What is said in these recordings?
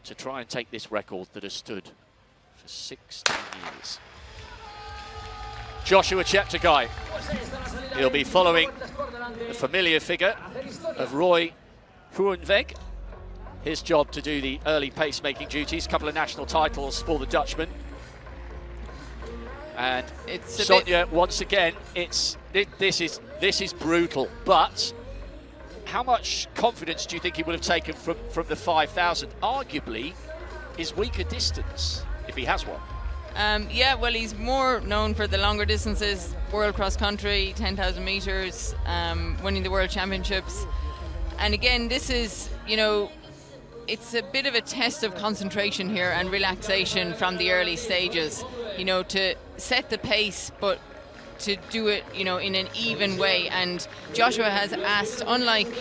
to try and take this record that has stood for 16 years. Joshua Cheptegei. He'll be following the familiar figure of Roy Groeneweg. His job to do the early pacemaking duties, a couple of national titles for the Dutchman. And it's Sonia, once again, this is brutal, but how much confidence do you think he would have taken from the 5,000? Arguably his weaker distance, if he has one. Yeah, well, he's more known for the longer distances, world cross country, 10,000 meters, winning the world championships. And again, this is, you know, it's a bit of a test of concentration here and relaxation from the early stages, you know, to set the pace, but to do it, you know, in an even way. And Joshua has asked, unlike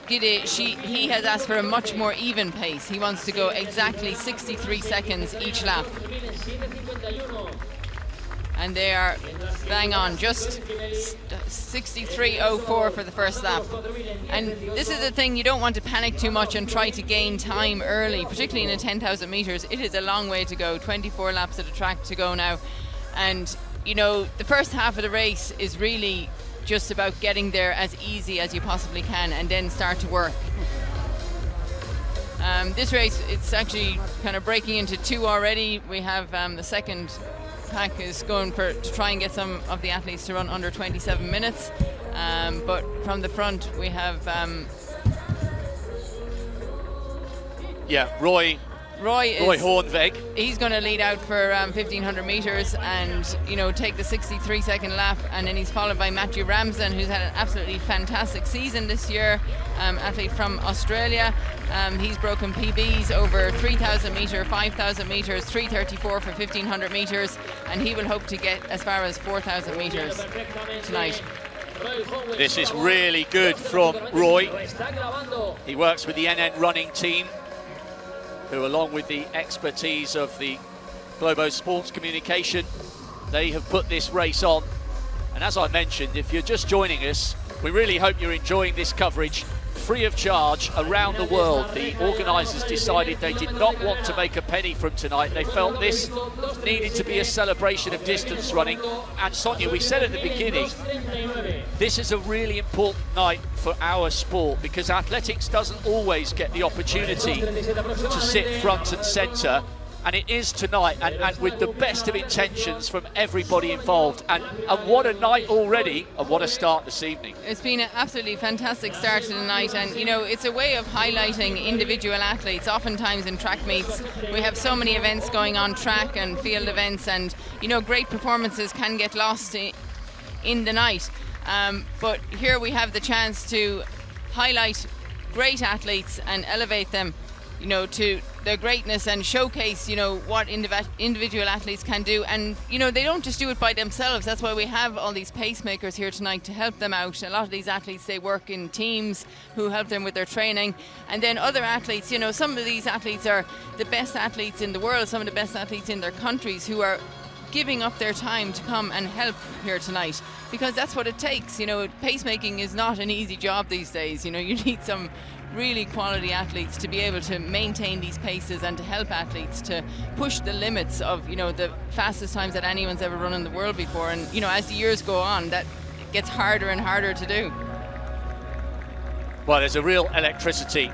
Gide, he has asked for a much more even pace. He wants to go exactly 63 seconds each lap. And they are bang on, just 63.04 for the first lap. And this is the thing, you don't want to panic too much and try to gain time early, particularly in a 10,000 meters. It is a long way to go, 24 laps at a track to go now. And, you know, the first half of the race is really just about getting there as easy as you possibly can and then start to work. This race, it's actually kind of breaking into two already. We have the second pack is going to try and get some of the athletes to run under 27 minutes. But from the front, we have... Roy Groeneweg. He's going to lead out for 1,500 meters and, you know, take the 63-second lap, and then he's followed by Matthew Ramsden, who's had an absolutely fantastic season this year, athlete from Australia. He's broken PBs over 3,000 meter, 5,000 meters, 3:34 for 1,500 meters, and he will hope to get as far as 4,000 meters tonight. This is really good from Roy. He works with the NN running team, who, along with the expertise of the Globo Sports Communication, they have put this race on. And as I mentioned, if you're just joining us, we really hope you're enjoying this coverage free of charge around the world. The organisers decided they did not want to make a penny from tonight. They felt this needed to be a celebration of distance running. And Sonia, we said at the beginning, this is a really important night for our sport, because athletics doesn't always get the opportunity to sit front and centre. And it is tonight, and with the best of intentions from everybody involved. And what a night already, and what a start this evening. It's been an absolutely fantastic start to the night, and you know, it's a way of highlighting individual athletes. Oftentimes in track meets, we have so many events going on, track and field events, and you know, great performances can get lost in the night. But here we have the chance to highlight great athletes and elevate them, you know, to their greatness and showcase, you know, what individual athletes can do. And, you know, they don't just do it by themselves. That's why we have all these pacemakers here tonight to help them out. A lot of these athletes, they work in teams who help them with their training. And then other athletes, you know, some of these athletes are the best athletes in the world, some of the best athletes in their countries, who are giving up their time to come and help here tonight, because that's what it takes. You know, pacemaking is not an easy job these days. You know, you need some really quality athletes to be able to maintain these paces and to help athletes to push the limits of, you know, the fastest times that anyone's ever run in the world before. And, you know, as the years go on, that gets harder and harder to do. Well, there's a real electricity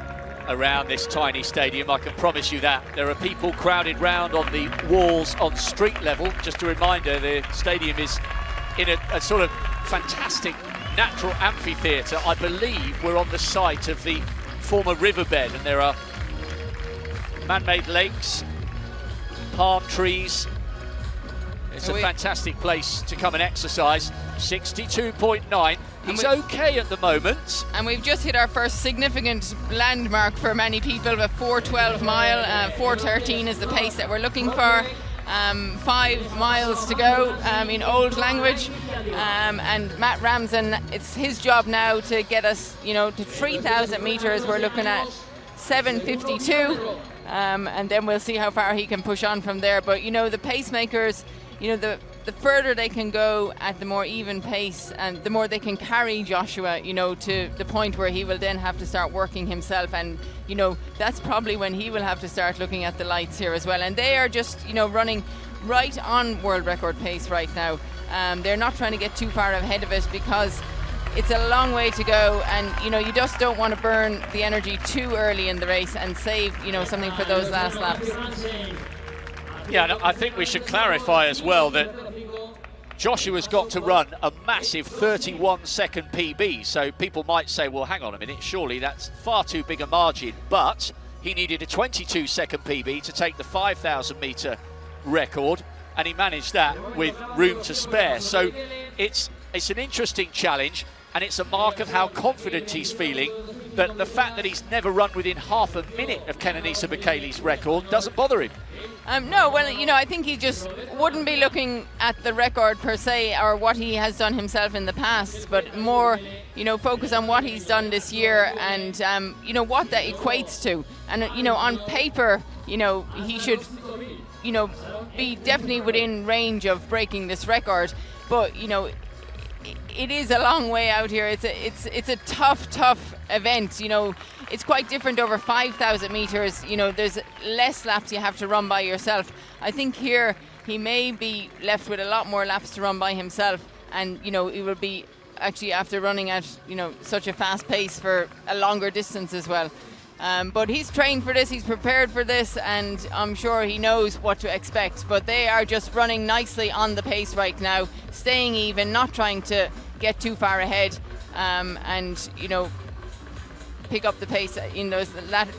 around this tiny stadium, I can promise you that. There are people crowded round on the walls on street level. Just a reminder, the stadium is in a sort of fantastic natural amphitheatre. I believe we're on the site of the former riverbed, and there are man-made lakes, palm trees. It's a fantastic place to come and exercise. 62.9. He's okay at the moment. And we've just hit our first significant landmark for many people, a 4:12 mile. 4:13 is the pace that we're looking for. 5 miles to go in old language. And Matt Ramsden, it's his job now to get us, you know, to 3,000 meters. We're looking at 7:52. And then we'll see how far he can push on from there. But, you know, the pacemakers, you know, the further they can go at the more even pace, and the more they can carry Joshua, you know, to the point where he will then have to start working himself. And, you know, that's probably when he will have to start looking at the lights here as well. And they are just, you know, running right on world record pace right now. They're not trying to get too far ahead of it because it's a long way to go, and you know, you just don't want to burn the energy too early in the race and save, you know, something for those last laps. Yeah, and I think we should clarify as well that Joshua's got to run a massive 31-second PB, so people might say, well, hang on a minute, surely that's far too big a margin, but he needed a 22-second PB to take the 5,000-metre record, and he managed that with room to spare. So it's an interesting challenge, and it's a mark of how confident he's feeling, that the fact that he's never run within half a minute of Kenenisa Bekele's record doesn't bother him. No, well, you know, I think he just wouldn't be looking at the record per se or what he has done himself in the past, but more, you know, focus on what he's done this year and, you know, what that equates to. And, you know, on paper, you know, he should, you know, be definitely within range of breaking this record. But, you know, it is a long way out here. It's a tough event. You know, it's quite different over 5,000 meters. You know, there's less laps you have to run by yourself. I think here he may be left with a lot more laps to run by himself, and you know, he will be actually after running at, you know, such a fast pace for a longer distance as well. But he's trained for this, he's prepared for this, and I'm sure he knows what to expect. But they are just running nicely on the pace right now, staying even, not trying to get too far ahead, and, you know, pick up the pace in those,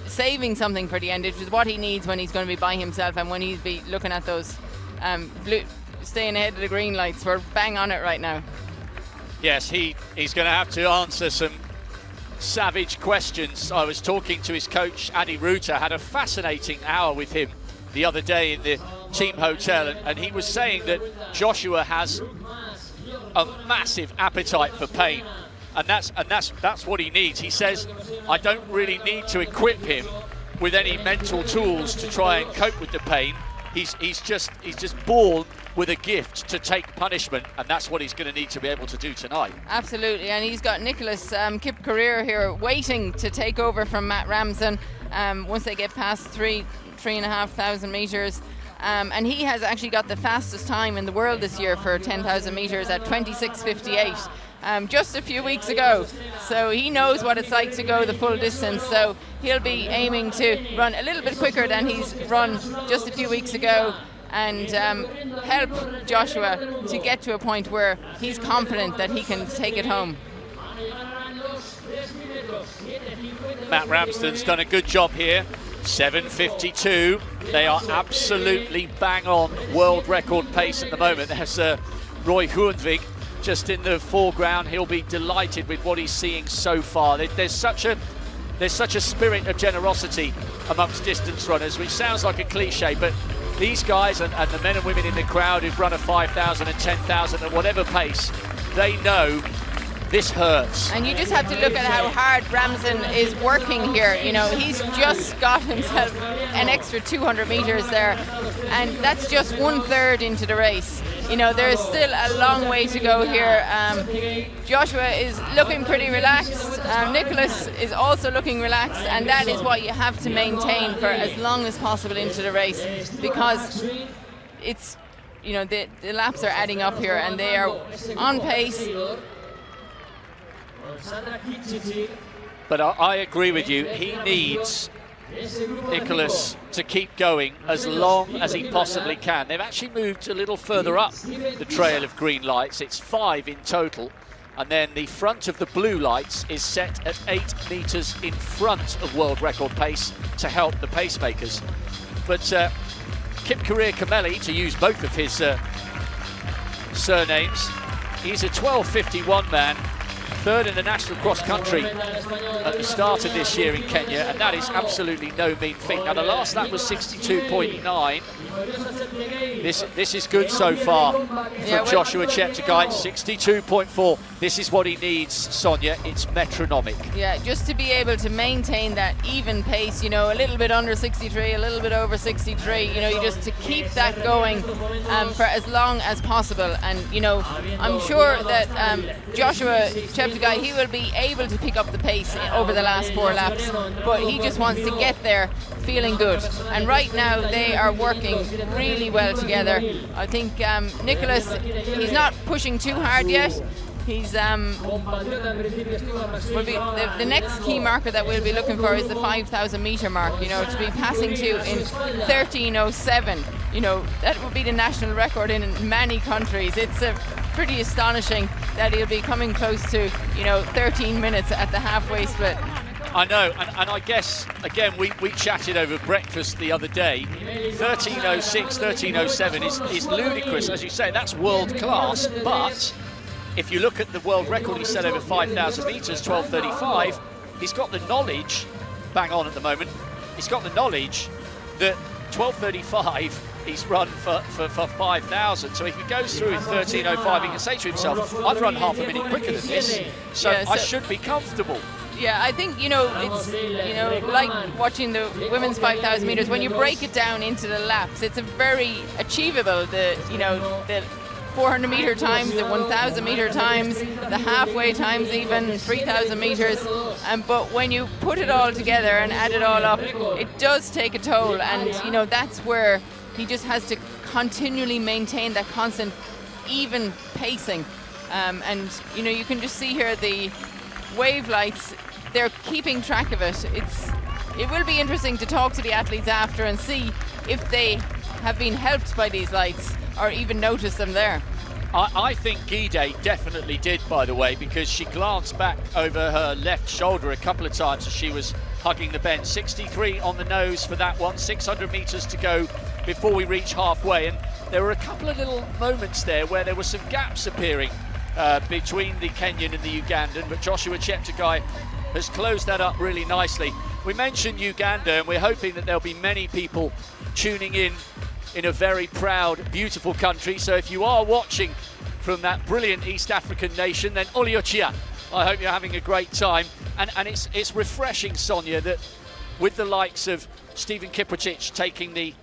saving something for the end, which is what he needs when he's going to be by himself and when he's be looking at those staying ahead of the green lights. We're bang on it right now. Yes, he's going to have to answer some savage questions. I was talking to his coach, Adi Ruta, had a fascinating hour with him the other day in the team hotel, and he was saying that Joshua has a massive appetite for pain, and that's what he needs. He says, I don't really need to equip him with any mental tools to try and cope with the pain. He's just born with a gift to take punishment, and that's what he's going to need to be able to do tonight. Absolutely, and he's got Nicolas Kipkereer here waiting to take over from Matt Ramsden once they get past 3,500 meters. And he has actually got the fastest time in the world this year for 10,000 meters at 26:58. Just a few weeks ago. So he knows what it's like to go the full distance. So he'll be aiming to run a little bit quicker than he's run just a few weeks ago, and help Joshua to get to a point where he's confident that he can take it home. Matt Ramsden's done a good job here. 7:52. They are absolutely bang on world record pace at the moment. There's Roy Hoenvig just in the foreground. He'll be delighted with what he's seeing so far. There's such a spirit of generosity amongst distance runners, which sounds like a cliche, but these guys and the men and women in the crowd who've run a 5,000 and 10,000 at whatever pace, they know this hurts. And you just have to look at how hard Ramsden is working here. You know, he's just got himself an extra 200 meters there, and that's just 1/3 into the race. You know, there's still a long way to go here. Joshua is looking pretty relaxed. Nicolas is also looking relaxed, and that is what you have to maintain for as long as possible into the race, because it's, you know, the laps are adding up here, and they are on pace. But I agree with you. He needs Nicolas to keep going as long as he possibly can. They've actually moved a little further up the trail of green lights. It's 5 in total. And then the front of the blue lights is set at 8 meters in front of world record pace to help the pacemakers. But Kipkereer Kimeli, to use both of his surnames, he's a 12:51 man. third in the national cross country at the start of this year in Kenya, and that is absolutely no mean feat. Now the last lap was 62.9. This is good so far from Joshua Cheptegei. 62.4. This is what he needs, Sonia. It's metronomic. Yeah, just to be able to maintain that even pace, you know, a little bit under 63, a little bit over 63, you know, you just to keep that going for as long as possible. And, you know, I'm sure that Joshua Cheptegei, he will be able to pick up the pace over the last 4 laps, but he just wants to get there feeling good. And right now they are working really well together. I think Nicolas, he's not pushing too hard yet. He's will be the next key marker that we'll be looking for is the 5,000-meter mark. You know, to be passing to in 13:07. You know, that would be the national record in many countries. It's pretty astonishing that he'll be coming close to, you know, 13 minutes at the halfway split. I know, and I guess, again, we chatted over breakfast the other day. 13:06, 13:07 is ludicrous. As you say, that's world class, but if you look at the world record he set over 5,000 metres, 12:35, he's got the knowledge, bang on at the moment, he's got the knowledge that 12:35 he's run for 5,000. So if he goes through in 13:05, he can say to himself, I've run half a minute quicker than this, so I should be comfortable. Yeah, I think, you know, it's, you know, like watching the women's 5,000 metres, when you break it down into the laps, it's a very achievable, the 400-meter times, the 1,000-meter times, the halfway times, even 3,000 metres. But when you put it all together and add it all up, it does take a toll. And, you know, that's where he just has to continually maintain that constant, even pacing. And, you know, you can just see here the Wavelights, they're keeping track of it. It will be interesting to talk to the athletes after and see if they have been helped by these lights or even notice them there. I think Gide definitely did, by the way, because she glanced back over her left shoulder a couple of times as she was hugging the bend. 63 on the nose for that one, 600 metres to go before we reach halfway. And there were a couple of little moments there where there were some gaps appearing between the Kenyan and the Ugandan, but Joshua Cheptegei has closed that up really nicely. We mentioned Uganda, and we're hoping that there'll be many people tuning in a very proud, beautiful country. So if you are watching from that brilliant East African nation, then Oliochia, I hope you're having a great time. And it's refreshing, Sonia, that with the likes of Stephen Kiprotich taking the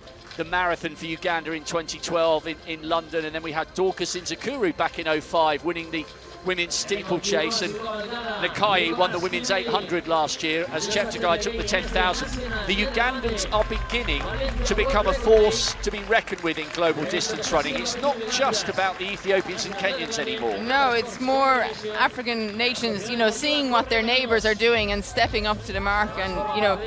marathon for Uganda in 2012 in London, and then we had Dorcas Nzakuru back in 05 winning the women's steeplechase, and Nakai won the women's 800 last year as Cheptegei took the 10,000. The Ugandans are beginning to become a force to be reckoned with in global distance running. It's not just about the Ethiopians and Kenyans anymore. No, it's more African nations, you know, seeing what their neighbours are doing and stepping up to the mark. And, you know,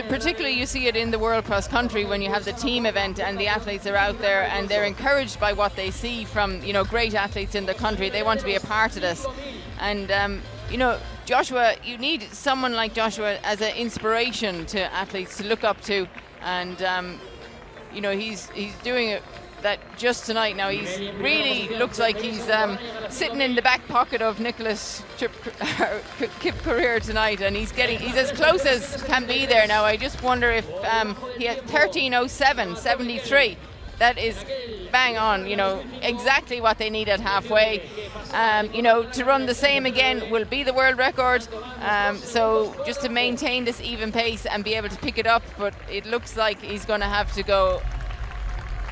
particularly you see it in the World Cross Country when you have the team event and the athletes are out there and they're encouraged by what they see from, you know, great athletes in the country. They want to be a part of this. And you know, Joshua, you need someone like Joshua as an inspiration to athletes to look up to. And you know, he's doing it that just tonight. Now he's really looks like he's sitting in the back pocket of Nicolas Kip career tonight, and he's as close as can be there now. I just wonder if he had 13:07.73. That is bang on, you know, exactly what they need at halfway. You know, to run the same again will be the world record. So just to maintain this even pace and be able to pick it up, but it looks like he's going to have to go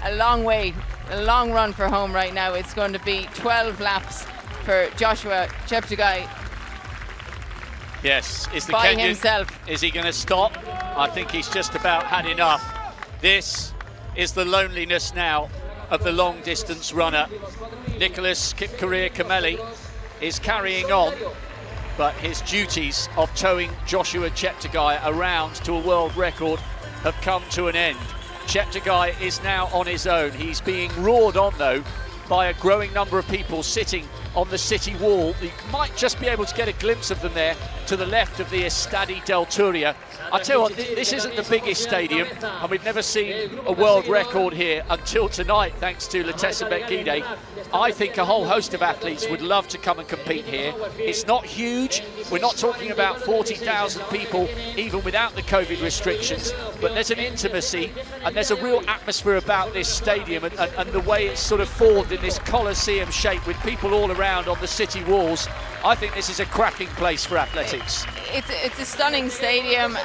a long way, a long run for home right now. It's going to be 12 laps for Joshua Cheptegei. Yes, is the by Kenyan himself. Is he going to stop? I think he's just about had enough. This is the loneliness now of the long distance runner. Nicolas Kimeli is carrying on, but his duties of towing Joshua Cheptegei around to a world record have come to an end. Cheptegei is now on his own. He's being roared on though by a growing number of people sitting on the city wall. You might just be able to get a glimpse of them there to the left of the Estadi del Turia. I tell you what, this isn't the biggest stadium, and we've never seen a world record here until tonight, thanks to Nicolas Bekele. I think a whole host of athletes would love to come and compete here. It's not huge. We're not talking about 40,000 people, even without the COVID restrictions, but there's an intimacy and there's a real atmosphere about this stadium and the way it's sort of formed in this Colosseum shape with people all around on the city walls. I think this is a cracking place for athletics. It's a stunning stadium.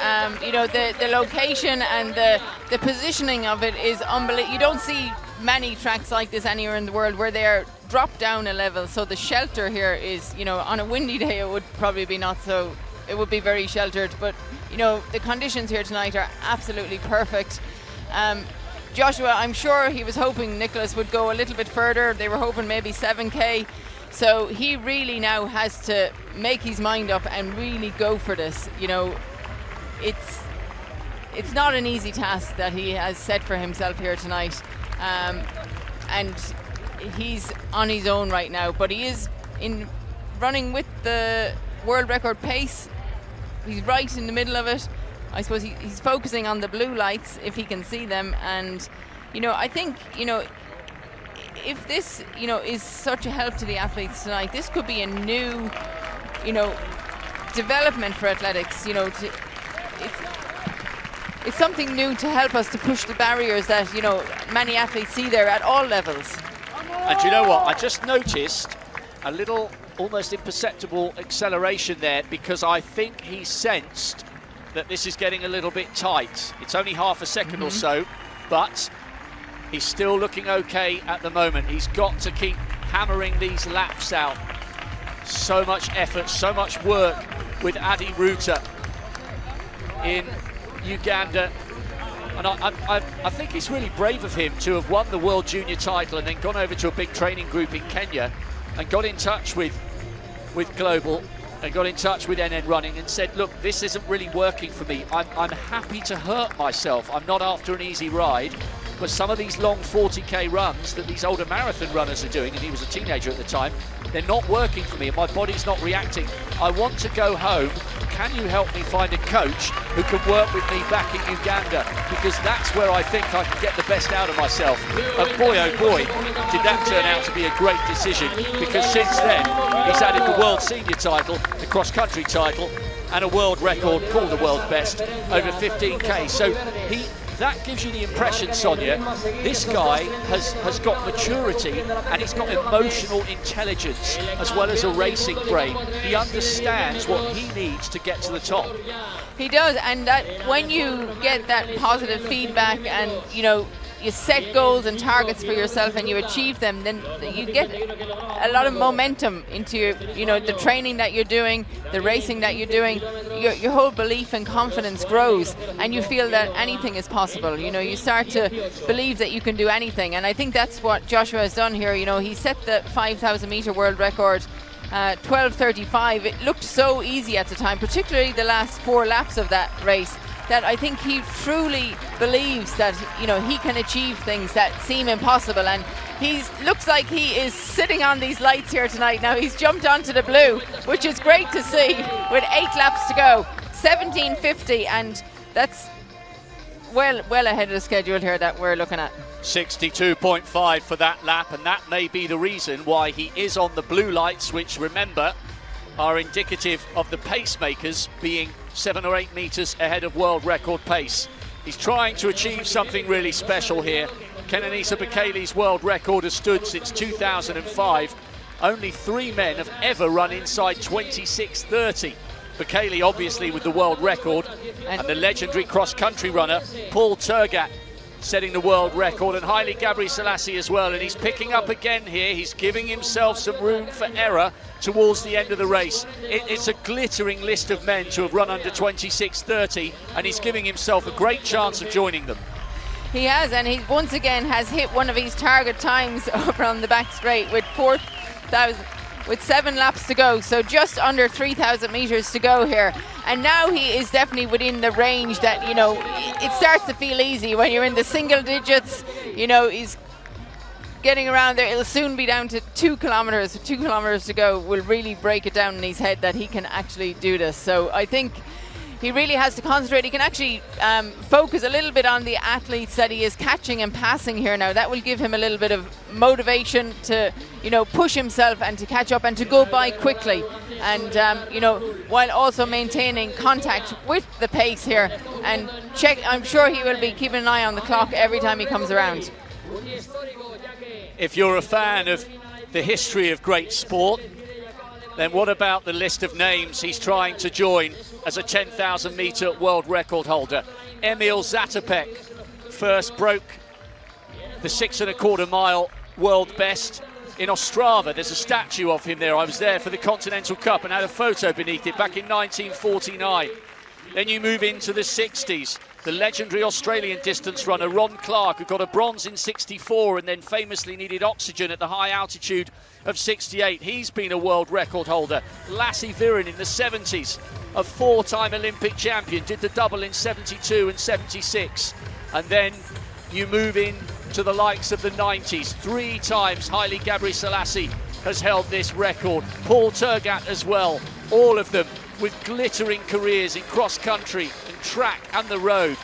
You know, the location and the positioning of it is unbelievable. You don't see many tracks like this anywhere in the world where they're dropped down a level. So the shelter here is, you know, on a windy day it would probably be not so, it would be very sheltered. But, you know, the conditions here tonight are absolutely perfect. Joshua, I'm sure he was hoping Nicolas would go a little bit further. They were hoping maybe 7K. So he really now has to make his mind up and really go for this. You know, it's not an easy task that he has set for himself here tonight. And he's on his own right now, but he is running with the world record pace. He's right in the middle of it. I suppose he's focusing on the blue lights if he can see them. And, you know, I think, you know, if this, you know, is such a help to the athletes tonight, this could be a new, you know, development for athletics. You know, it's something new to help us to push the barriers that, you know, many athletes see there at all levels. And you know what? I just noticed a little, almost imperceptible acceleration there, because I think he sensed that this is getting a little bit tight. It's only half a second or so, but he's still looking okay at the moment. He's got to keep hammering these laps out. So much effort, so much work with Adi Ruta in Uganda. And I think it's really brave of him to have won the World Junior title and then gone over to a big training group in Kenya and got in touch with Global and got in touch with NN Running and said, look, this isn't really working for me. I'm happy to hurt myself. I'm not after an easy ride. But some of these long 40K runs that these older marathon runners are doing, and he was a teenager at the time, they're not working for me and my body's not reacting. I want to go home. Can you help me find a coach who can work with me back in Uganda? Because that's where I think I can get the best out of myself. And boy, oh boy, did that turn out to be a great decision, because since then, he's added the World Senior title, the cross-country title, and a world record, called the world best, over 15K. So that gives you the impression, Sonia, this guy has got maturity and he's got emotional intelligence as well as a racing brain. He understands what he needs to get to the top. He does, and that when you get that positive feedback and, you know, you set goals and targets for yourself and you achieve them, then you get a lot of momentum into, you know, the training that you're doing, the racing that you're doing. Your whole belief and confidence grows and you feel that anything is possible. You know, you start to believe that you can do anything, and I think that's what Joshua has done here. You know, he set the 5,000-meter world record 12:35. It looked so easy at the time, particularly the last 4 laps of that race, that I think he truly believes that, you know, he can achieve things that seem impossible. And looks like he is sitting on these lights here tonight. Now he's jumped onto the blue, which is great to see, with 8 laps to go. 17:50, and that's well ahead of the schedule here that we're looking at. 62.5 for that lap, and that may be the reason why he is on the blue lights, which, remember, are indicative of the pacemakers being 7 or 8 meters ahead of world record pace. He's trying to achieve something really special here. Kenenisa Bekele's world record has stood since 2005. Only 3 men have ever run inside 26:30. Bekele obviously with the world record, and the legendary cross-country runner Paul Turgat setting the world record, and Haile Gebrselassie as well. And he's picking up again here. He's giving himself some room for error towards the end of the race. It's a glittering list of men to have run under 26:30, and he's giving himself a great chance of joining them. He has, and he once again has hit one of his target times over on the back straight with 7 laps to go, so just under 3,000 meters to go here. And now he is definitely within the range that, you know, it starts to feel easy when you're in the single digits. You know, he's getting around there. It'll soon be down to 2 kilometers. 2 kilometers to go will really break it down in his head that he can actually do this. So I think he really has to concentrate. He can actually focus a little bit on the athletes that he is catching and passing here now. That will give him a little bit of motivation to, you know, push himself and to catch up and to go by quickly. And, you know, while also maintaining contact with the pace here. And I'm sure he will be keeping an eye on the clock every time he comes around. If you're a fan of the history of great sport, then what about the list of names he's trying to join as a 10,000 metre world record holder? Emil Zatopek first broke the 6 1/4 mile world best in Ostrava. There's a statue of him there. I was there for the Continental Cup and had a photo beneath it back in 1949. Then you move into the 60s. The legendary Australian distance runner Ron Clark, who got a bronze in 64 and then famously needed oxygen at the high altitude of 68. He's been a world record holder. Lassie Viren in the 70s, a 4-time Olympic champion, did the double in 72 and 76. And then you move in to the likes of the 90s. 3 times Haile Gebrselassie has held this record. Paul Tergat as well. All of them with glittering careers in cross-country and track and the road.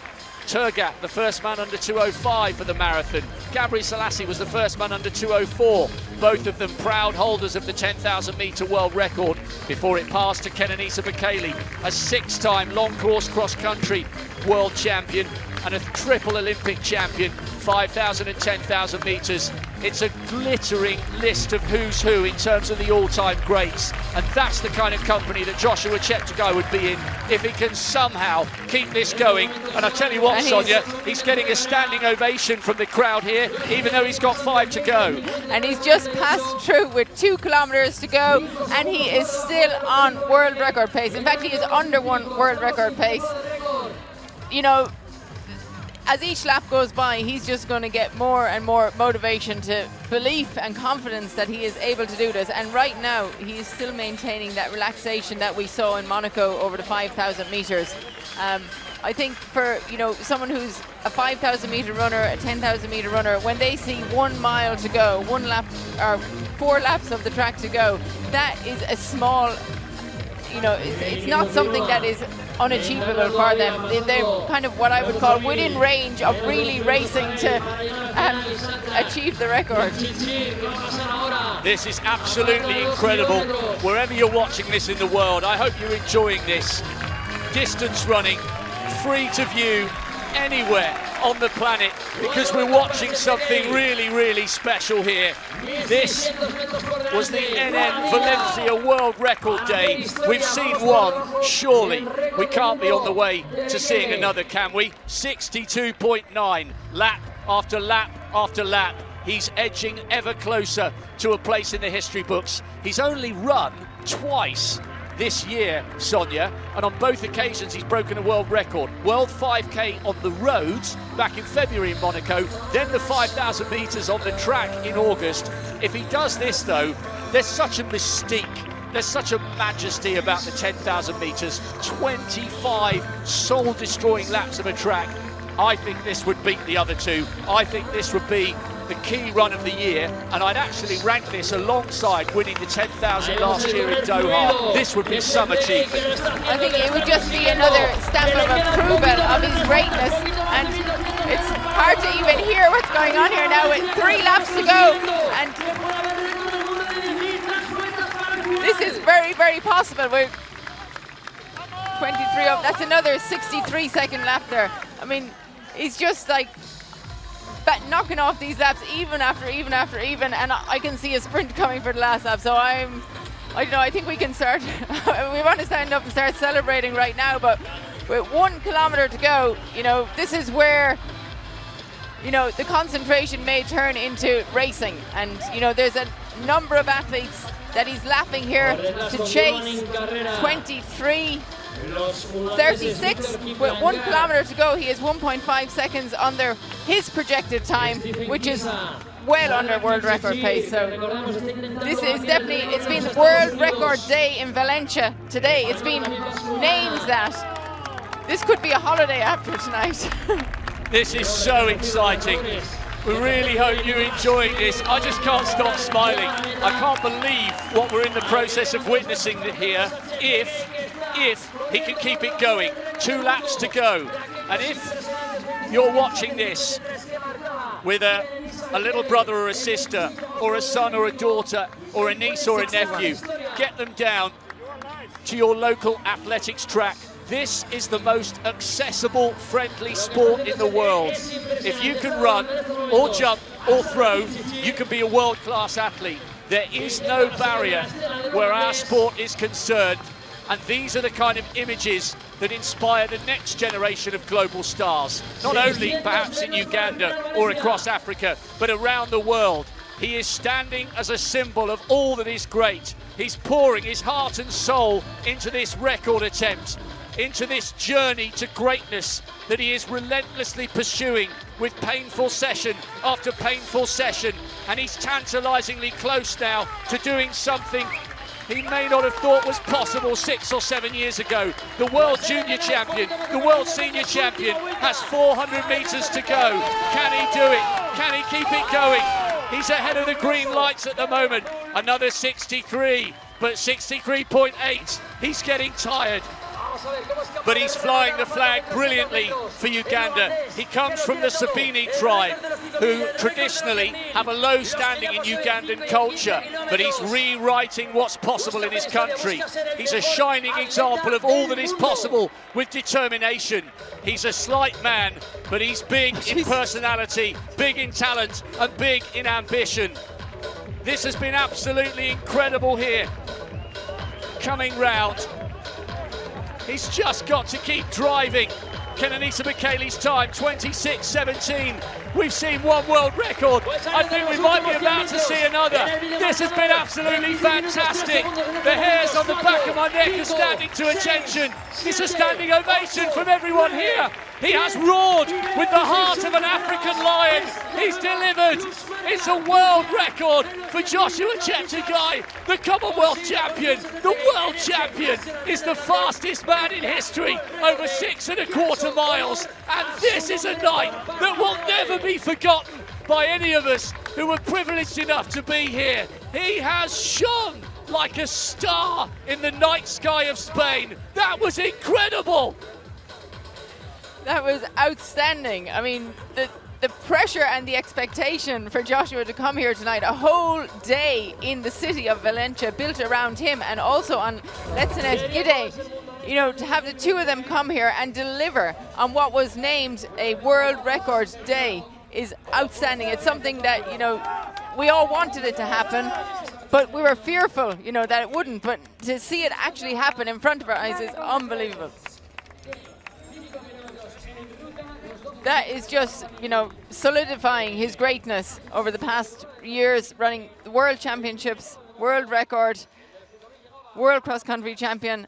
Tergat, the first man under 2:05 for the marathon. Gebrselassie was the first man under 2:04. Both of them proud holders of the 10,000 metre world record before it passed to Kenenisa Bekele, a 6-time long course cross-country world champion and a triple Olympic champion, 5,000 and 10,000 metres. It's a glittering list of who's who in terms of the all-time greats, and that's the kind of company that Joshua Cheptegei would be in if he can somehow keep this going. And I tell you what, Sonia, he's getting a standing ovation from the crowd here, even though he's got 5 to go. And he's just passed through with 2 kilometers to go, and he is still on world record pace. In fact, he is under 1 world record pace. You know, as each lap goes by, he's just going to get more and more motivation to belief and confidence that he is able to do this. And right now, he is still maintaining that relaxation that we saw in Monaco over the 5,000 meters. I think for, you know, someone who's a 5,000 meter runner, a 10,000 meter runner, when they see 1 mile to go, 1 lap or 4 laps of the track to go, that is a small, you know, it's not something that is unachievable for them. They're kind of what I would call within range of really racing to achieve the record. This is absolutely incredible. Wherever you're watching this in the world, I hope you're enjoying this. Distance running, free to view anywhere on the planet, because we're watching something really, really special here. This was the NN Valencia World Record Day. We've seen one, surely we can't be on the way to seeing another, can we? 62.9, lap after lap after lap. He's edging ever closer to a place in the history books. He's only run twice this year, Sonia, and on both occasions he's broken a world record. World 5K on the roads back in February in Monaco, then the 5,000 metres on the track in August. If he does this though, there's such a mystique, there's such a majesty about the 10,000 metres, 25 soul-destroying laps of a track. I think this would beat the other 2. I think this would be the key run of the year, and I'd actually rank this alongside winning the 10,000 last year in Doha. This would be some achievement. I think it would just be another stamp of approval of his greatness, and it's hard to even hear what's going on here now with 3 laps to go, and this is very, very possible. We're 23 up, that's another 63-second lap there. I mean, he's just like knocking off these laps even after even, and I can see a sprint coming for the last lap. So I don't know, I think we can start, we want to stand up and start celebrating right now, but with 1 kilometer to go, you know, this is where, you know, the concentration may turn into racing. And, you know, there's a number of athletes that he's lapping here to chase. 23:36 with 1 kilometer to go. He is 1.5 seconds under his projected time, which is well under world record pace. So this is definitely, it's been world record day in Valencia today. It's been named that. This could be a holiday after tonight. This is so exciting. We really hope you're enjoying this. I just can't stop smiling. I can't believe what we're in the process of witnessing here. If he can keep it going. 2 laps to go. And if you're watching this with a little brother or a sister, or a son or a daughter, or a niece or a nephew, get them down to your local athletics track. This is the most accessible, friendly sport in the world. If you can run, or jump, or throw, you can be a world-class athlete. There is no barrier where our sport is concerned, and these are the kind of images that inspire the next generation of global stars, not only perhaps in Uganda or across Africa, but around the world. He is standing as a symbol of all that is great. He's pouring his heart and soul into this record attempt, into this journey to greatness that he is relentlessly pursuing with painful session after painful session. And he's tantalizingly close now to doing something he may not have thought was possible 6 or 7 years ago. The world junior champion, the world senior champion has 400 meters to go. Can he do it? Can he keep it going? He's ahead of the green lights at the moment. Another 63, but 63.8. He's getting tired, but he's flying the flag brilliantly for Uganda. He comes from the Sabini tribe, who traditionally have a low standing in Ugandan culture, but he's rewriting what's possible in his country. He's a shining example of all that is possible with determination. He's a slight man, but he's big in personality, big in talent, and big in ambition. This has been absolutely incredible here. Coming round, he's just got to keep driving. Kenenisa Bekele's time, 26:17. We've seen one world record. I think we might be about to see another. This has been absolutely fantastic. The hairs on the back of my neck are standing to attention. It's a standing ovation from everyone here. He has roared with the heart of an African lion. He's delivered. It's a world record for Joshua Cheptegei, the Commonwealth champion. The world champion is the fastest man in history, over 6.25 miles. And this is a night that will never be forgotten by any of us who were privileged enough to be here. He has shone like a star in the night sky of Spain. That was incredible. That was outstanding. I mean, the pressure and the expectation for Joshua to come here tonight, a whole day in the city of Valencia built around him, and also on Cheptegei, you know, to have the two of them come here and deliver on what was named a world record day is outstanding. It's something that, you know, we all wanted it to happen, but we were fearful, you know, that it wouldn't. But to see it actually happen in front of our eyes is unbelievable. That is just, you know, solidifying his greatness over the past years, running the World Championships, world record, world cross-country champion,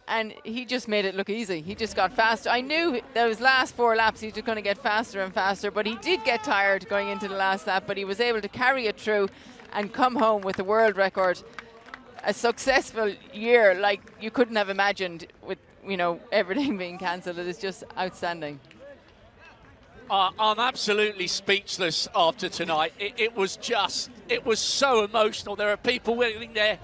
and he just made it look easy. He just got faster. I knew those last 4 laps he was going to get faster and faster, but he did get tired going into the last lap, but he was able to carry it through and come home with the world record. A successful year like you couldn't have imagined with, you know, everything being cancelled. It is just outstanding. I'm absolutely speechless after tonight. It was so emotional. There are people waiting there